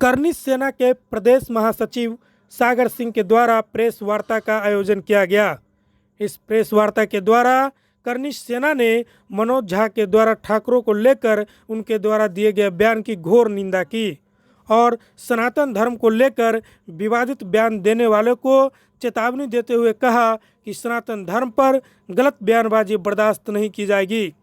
करनी सेना के प्रदेश महासचिव सागर सिंह के द्वारा प्रेस वार्ता का आयोजन किया गया। इस प्रेस वार्ता के द्वारा करनी सेना ने मनोज झा के द्वारा ठाकुरों को लेकर उनके द्वारा दिए गए बयान की घोर निंदा की और सनातन धर्म को लेकर विवादित बयान देने वालों को चेतावनी देते हुए कहा कि सनातन धर्म पर गलत बयानबाजी बर्दाश्त नहीं की जाएगी।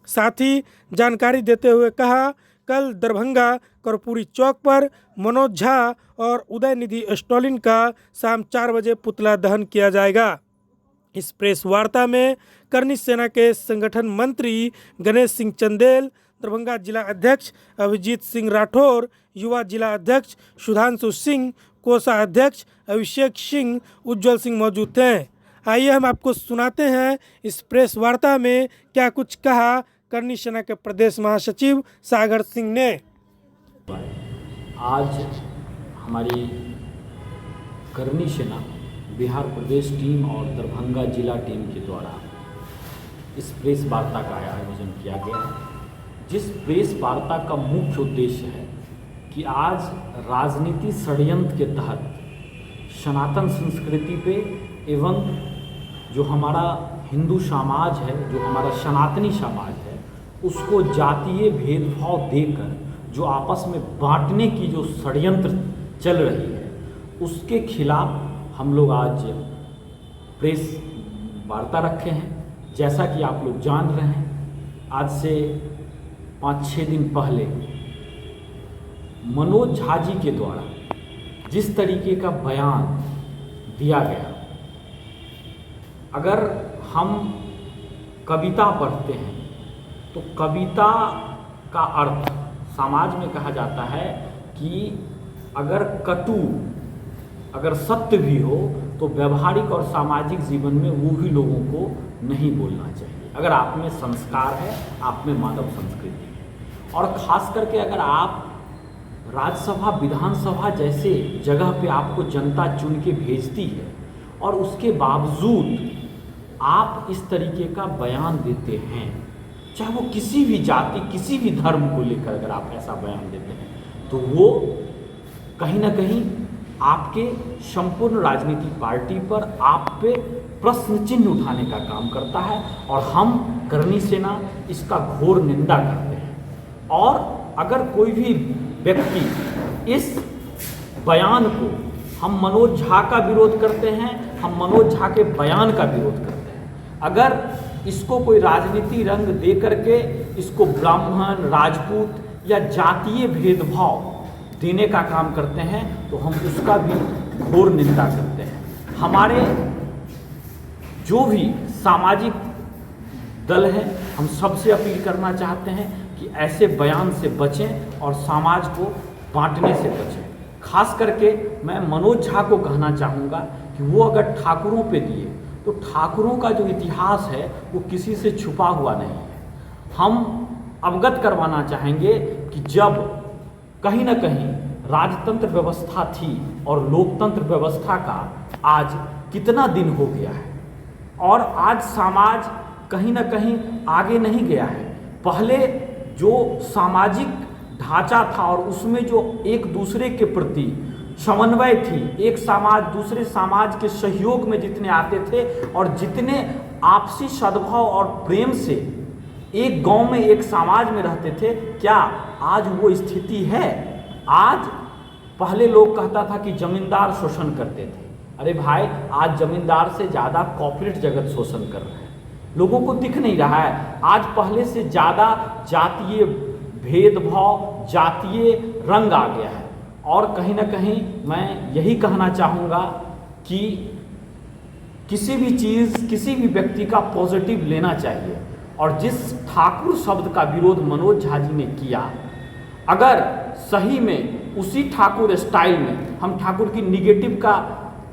साथ ही जानकारी देते हुए कहा, कल दरभंगा कर्पूरी चौक पर मनोज झा और उदयनिधि स्टॉलिन का शाम 4 बजे पुतला दहन किया जाएगा। इस प्रेस वार्ता में करनी सेना के संगठन मंत्री गणेश सिंह चंदेल, दरभंगा जिला अध्यक्ष अभिजीत सिंह राठौर, युवा जिला अध्यक्ष सुधांशु सिंह, कोषा अध्यक्ष अभिषेक सिंह, उज्जवल सिंह मौजूद थे। आइए हम आपको सुनाते हैं इस प्रेस वार्ता में क्या कुछ कहा करनी सेना के प्रदेश महासचिव सागर सिंह ने। आज हमारी करनी सेना बिहार प्रदेश टीम और दरभंगा जिला टीम के द्वारा इस प्रेस वार्ता का आयोजन किया गया है, जिस प्रेस वार्ता का मुख्य उद्देश्य है कि आज राजनीति षड्यंत्र के तहत सनातन संस्कृति पे एवं जो हमारा हिंदू समाज है, जो हमारा सनातनी समाज है, उसको जातीय भेदभाव देकर जो आपस में बांटने की जो षड्यंत्र चल रही है, उसके खिलाफ हम लोग आज प्रेस वार्ता रखे हैं। जैसा कि आप लोग जान रहे हैं, आज से 5-6 दिन पहले मनोज झा जी के द्वारा जिस तरीके का बयान दिया गया, अगर हम कविता पढ़ते हैं तो कविता का अर्थ समाज में कहा जाता है कि अगर सत्य भी हो तो व्यवहारिक और सामाजिक जीवन में वो भी लोगों को नहीं बोलना चाहिए। अगर आप में संस्कार है, आप में मानव संस्कृति है, और ख़ास करके अगर आप राज्यसभा विधानसभा जैसे जगह पे आपको जनता चुन के भेजती है और उसके बावजूद आप इस तरीके का बयान देते हैं, चाहे वो किसी भी जाति किसी भी धर्म को लेकर अगर आप ऐसा बयान देते हैं, तो वो कहीं ना कहीं आपके संपूर्ण राजनीतिक पार्टी पर आप पे प्रश्न चिन्ह उठाने का काम करता है। और हम करनी सेना इसका घोर निंदा करते हैं। और अगर कोई भी व्यक्ति इस बयान को, हम मनोज झा का विरोध करते हैं, हम मनोज झा के बयान का विरोध करते हैं, अगर इसको कोई राजनीति रंग दे करके इसको ब्राह्मण, राजपूत या जातीय भेदभाव देने का काम करते हैं, तो हम उसका भी घोर निंदा करते हैं। हमारे जो भी सामाजिक दल हैं, हम सबसे अपील करना चाहते हैं कि ऐसे बयान से बचें और समाज को बांटने से बचें। खास करके मैं मनोज झा को कहना चाहूँगा कि वो अगर ठाकुरों पे दिए तो ठाकुरों का जो इतिहास है वो किसी से छुपा हुआ नहीं है। हम अवगत करवाना चाहेंगे कि जब कहीं ना कहीं राजतंत्र व्यवस्था थी और लोकतंत्र व्यवस्था का आज कितना दिन हो गया है, और आज समाज कहीं ना कहीं आगे नहीं गया है। पहले जो सामाजिक ढांचा था और उसमें जो एक दूसरे के प्रति समन्वय थी, एक समाज दूसरे समाज के सहयोग में जितने आते थे और जितने आपसी सद्भाव और प्रेम से एक गांव में एक समाज में रहते थे, क्या आज वो स्थिति है? आज पहले लोग कहता था कि जमींदार शोषण करते थे। अरे भाई, आज जमींदार से ज़्यादा कॉर्पोरेट जगत शोषण कर रहा है, लोगों को दिख नहीं रहा है। आज पहले से ज़्यादा जातीय भेदभाव, जातीय रंग आ गया है। और कहीं ना कहीं मैं यही कहना चाहूँगा कि किसी भी चीज़, किसी भी व्यक्ति का पॉजिटिव लेना चाहिए। और जिस ठाकुर शब्द का विरोध मनोज झा जी ने किया, अगर सही में उसी ठाकुर स्टाइल में हम ठाकुर की निगेटिव का,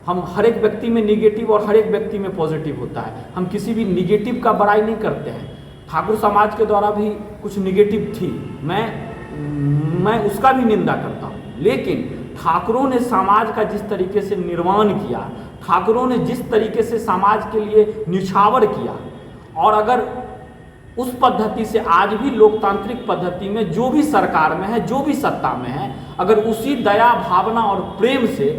हम हर एक व्यक्ति में निगेटिव और हर एक व्यक्ति में पॉजिटिव होता है, हम किसी भी निगेटिव का बड़ाई नहीं करते हैं। ठाकुर समाज के द्वारा भी कुछ निगेटिव थी, मैं उसका भी निंदा करता हूँ, लेकिन ठाकुरों ने समाज का जिस तरीके से निर्माण किया, ठाकुरों ने जिस तरीके से समाज के लिए न्यौछावर किया, और अगर उस पद्धति से आज भी लोकतांत्रिक पद्धति में जो भी सरकार में है, जो भी सत्ता में है, अगर उसी दया भावना और प्रेम से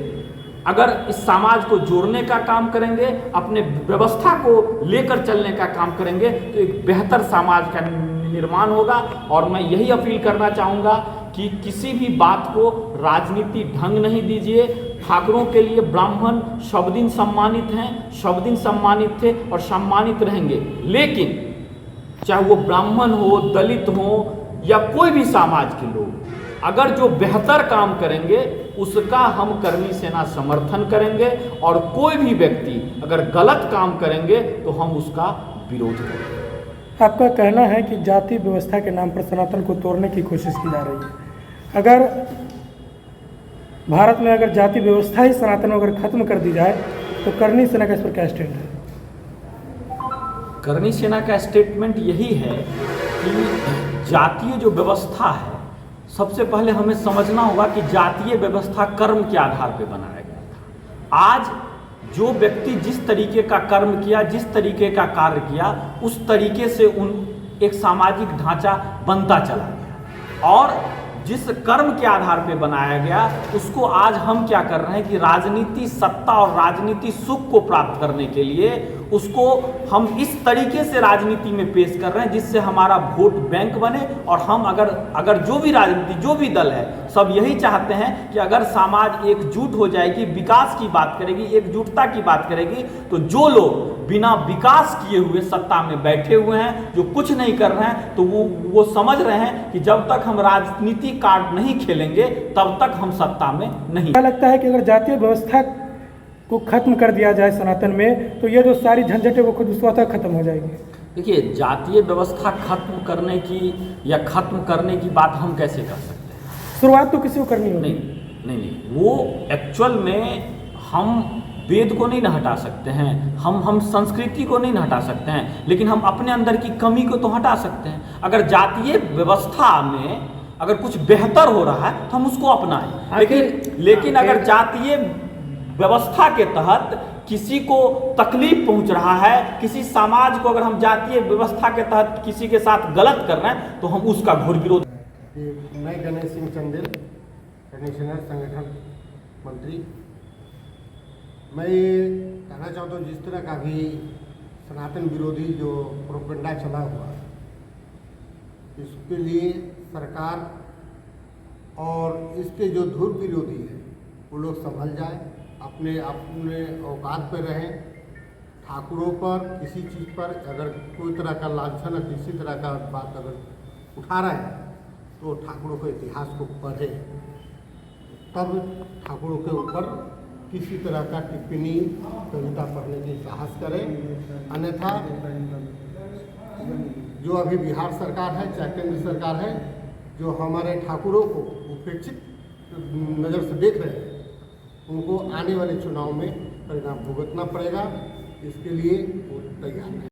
अगर इस समाज को जोड़ने का काम करेंगे, अपने व्यवस्था को लेकर चलने का काम करेंगे, तो एक बेहतर समाज का निर्माण होगा। और मैं यही अपील करना चाहूँगा कि किसी भी बात को राजनीति ढंग नहीं दीजिए। ठाकुरों के लिए ब्राह्मण सब दिन सम्मानित हैं, सब दिन सम्मानित थे और सम्मानित रहेंगे। लेकिन चाहे वो ब्राह्मण हो, दलित हो या कोई भी समाज के लोग, अगर जो बेहतर काम करेंगे उसका हम कर्मी सेना समर्थन करेंगे, और कोई भी व्यक्ति अगर गलत काम करेंगे तो हम उसका विरोध करेंगे। आपका कहना है कि जाति व्यवस्था के नाम पर सनातन को तोड़ने की कोशिश की जा रही है। अगर भारत में अगर जाति व्यवस्था ही सनातन अगर खत्म कर दी जाए तो करनी सेना का इस पर क्या स्टैंड है? करनी सेना का स्टेटमेंट यही है कि जातीय जो व्यवस्था है, सबसे पहले हमें समझना होगा कि जातीय व्यवस्था कर्म के आधार पर बनाया गया था। आज जो व्यक्ति जिस तरीके का कर्म किया, जिस तरीके का कार्य किया, उस तरीके से एक सामाजिक ढांचा बनता चला गया, और जिस कर्म के आधार पे बनाया गया उसको आज हम क्या कर रहे हैं कि राजनीति सत्ता और राजनीति सुख को प्राप्त करने के लिए उसको हम इस तरीके से राजनीति में पेश कर रहे हैं जिससे हमारा वोट बैंक बने। और हम अगर जो भी राजनीति, जो भी दल है, सब यही चाहते हैं कि अगर समाज एकजुट हो जाएगी, विकास की बात करेगी, एकजुटता की बात करेगी, तो जो लोग बिना विकास किए हुए सत्ता में बैठे हुए हैं, जो कुछ नहीं कर रहे हैं, तो वो समझ रहे हैं कि जब तक हम राजनीति कार्ड नहीं खेलेंगे तब तक हम सत्ता में नहीं। क्या लगता है कि अगर जातीय व्यवस्था को खत्म कर दिया जाए सनातन में, तो ये जो सारी झंझटें वो खुद स्वतः खत्म हो जाएगी? देखिए, जातीय व्यवस्था खत्म करने की या खत्म करने की बात हम कैसे कर सकते हैं? शुरुआत तो किसी को करनी होगी। नहीं, वो एक्चुअल में हम वेद को नहीं हटा सकते हैं, हम संस्कृति को नहीं हटा सकते हैं, लेकिन हम अपने अंदर की कमी को तो हटा सकते हैं। अगर जातीय व्यवस्था में अगर कुछ बेहतर हो रहा है तो हम उसको अपनाएं, लेकिन अगर जातीय व्यवस्था के तहत किसी को तकलीफ पहुंच रहा है, किसी समाज को अगर हम जातीय व्यवस्था के तहत किसी के साथ गलत कर रहे हैं तो हम उसका घोर विरोध। मैं गणेश सिंह चंदेल, नेशनल संगठन मंत्री। मैं ये कहना चाहता हूँ, जिस तरह का भी सनातन विरोधी जो प्रोपेगेंडा चला हुआ, इसके लिए सरकार और इसके जो धुर विरोधी है वो लोग संभल जाए, अपने औकात पर रहें। ठाकुरों पर किसी चीज़ पर अगर कोई तरह का लांछन, किसी तरह का बात अगर उठा रहे हैं तो ठाकुरों के इतिहास को पढ़े, तब ठाकुरों के ऊपर किसी तरह का टिप्पणी, कविता पढ़ने की साहस करें। अन्यथा जो अभी बिहार सरकार है, चाहे केंद्र सरकार है, जो हमारे ठाकुरों को उपेक्षित नज़र से देख रहे हैं, उनको आने वाले चुनाव में परिणाम भुगतना पड़ेगा। इसके लिए वो तैयार है।